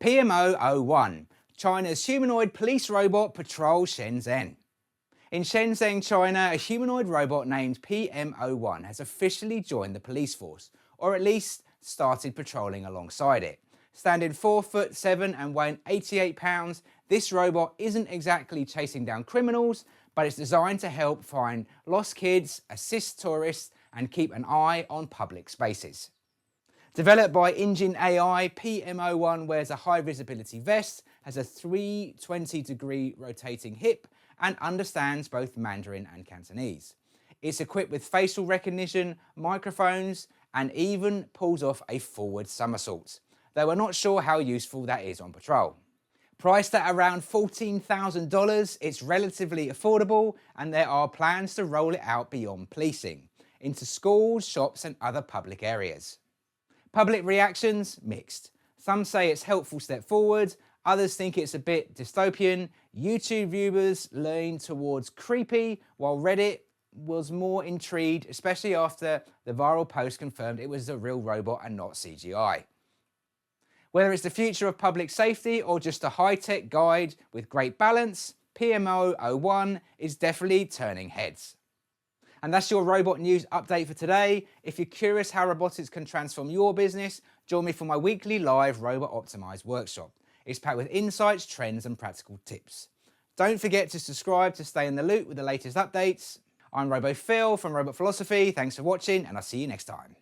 PM01, China's humanoid police robot patrols Shenzhen. In Shenzhen, China, a humanoid robot named PM01 has officially joined the police force, or at least started patrolling alongside it. Standing 4'7" and weighing 88 pounds, this robot isn't exactly chasing down criminals, but it's designed to help find lost kids, assist tourists, and keep an eye on public spaces. Developed by Engine AI, PM01 wears a high visibility vest, has a 320-degree rotating hip, and understands both Mandarin and Cantonese. It's equipped with facial recognition, microphones, and even pulls off a forward somersault, though we're not sure how useful that is on patrol. Priced at around $14,000, it's relatively affordable, and there are plans to roll it out beyond policing, into schools, shops, and other public areas. Public reactions, mixed. Some say it's a helpful step forward, others think it's a bit dystopian. YouTube viewers lean towards creepy, while Reddit was more intrigued, especially after the viral post confirmed it was a real robot and not CGI. Whether it's the future of public safety or just a high-tech guide with great balance, PM01 is definitely turning heads. And that's your robot news update for today. If you're curious how robotics can transform your business, join me for my weekly live Robot Optimized workshop. It's packed with insights, trends, and practical tips. Don't forget to subscribe to stay in the loop with the latest updates. I'm RoboPhil from RoboPhilosophy. Thanks for watching, and I'll see you next time.